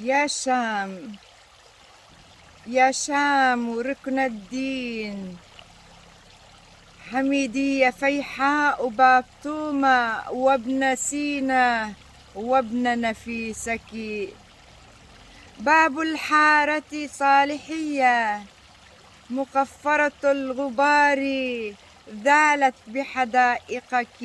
يا شام، يا شام ركن الدين، حميدية فيحاء وبابتومة وابن سينا وابن نفيسك، باب الحارة صالحية مقفرة الغبار ذالت بحدائقك.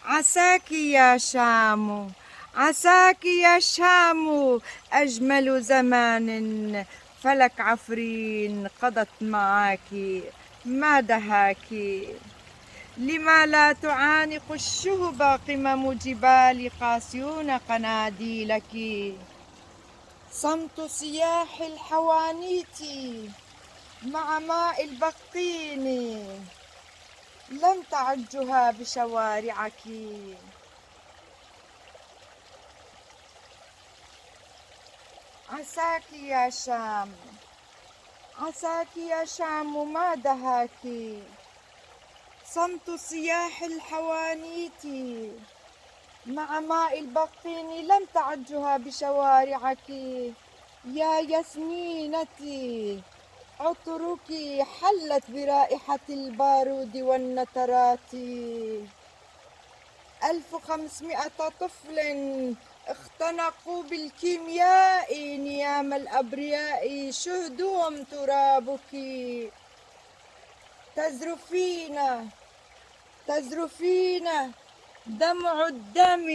عساك يا شام، عساك يا شام أجمل زمان، فلك عفرين قضت معاك ما دهاك. لما لا تعانق الشهب قمم جبال قاسيون قناديلك. صمت صياح الحوانيت مع ماء البقين لم تعجها بشوارعك. عساك يا شام، عساك يا شام ما دهاك. صمت صياح الحوانيت مع ماء البقين لم تعجها بشوارعك. يا ياسمينتي عطرك حلت برائحة البارود والنترات. 1500 طفل اختنقوا بالكيمياء نيام الأبرياء شهدهم ترابك. تزرفين، تزرفين دمع الدم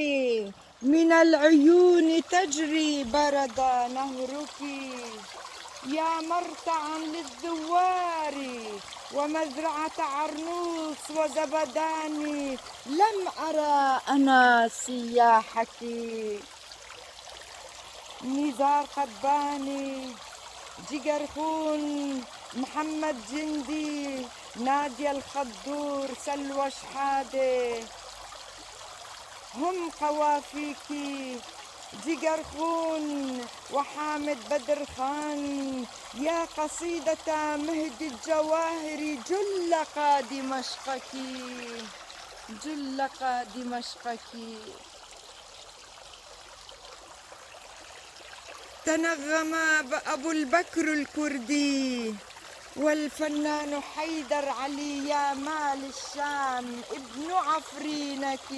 من العيون تجري برد نهرك. يا مرتعا للزوار ومزرعة عرنوس وزبدان لم أرى أنا سياحك. نزار قباني، جيجر خون، محمد جندي، نادية الخضور، سلوى شحادة هم قوافيكي. جيجر خون وحامد بدر خان يا قصيدة مهدي الجواهر جلق دمشقك، جلق دمشقك. تنغم أبو البكر الكردي والفنان حيدر علي يا مال الشام ابن عفرينك.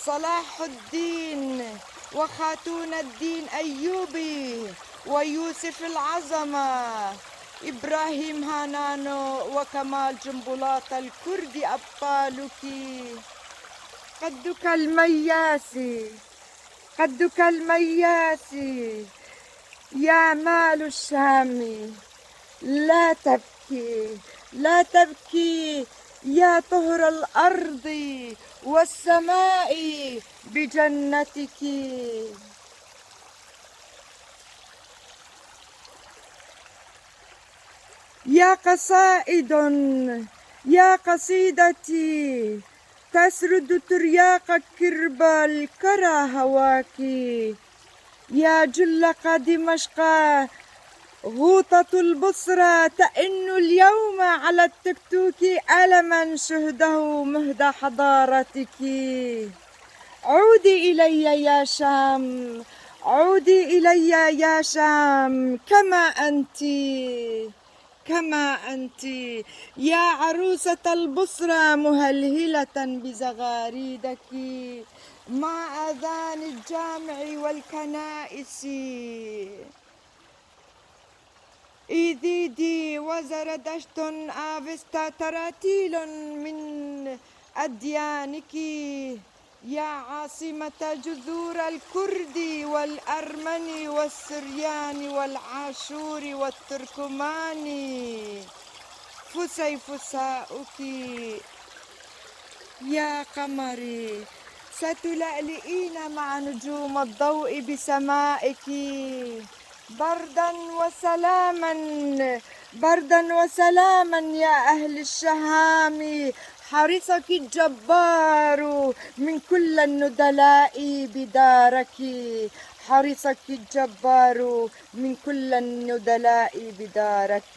صلاح الدين وخاتون الدين أيوبي ويوسف العظمة إبراهيم هانانو وكمال جنبلاط الكرد أبطالك. قدك المياسي، قدك المياسي يا مال الشام لا تبكي، لا تبكي يا طهر الأرض والسماء بجنتك. يا قصائد، يا قصيدتي تسرد ترياق كرب الكرى هواك. يا جلق دمشق غوطة البصرة تئن اليوم على التكتوك ألما شهده مهد حضارتك. عودي إلي يا شام، عودي إلي يا شام كما أنت، كما أنت يا عروسة البصرة مهلهلة بزغاريدك مع آذان الجامع والكنائس. إيديدي وزردشت آفستا تراتيل من أديانك يا عاصمة جذور الكرد والأرمن والسريان والعاشور والتركمان. فسيفساؤك يا قمري ستلألئين مع نجوم الضوء بسمائك. بردا وسلاما، بردا وسلاما يا أهل الشهام حرسك الجبار من كل الندلاء بدارك. حرسك الجبار من كل الندلاء بدارك.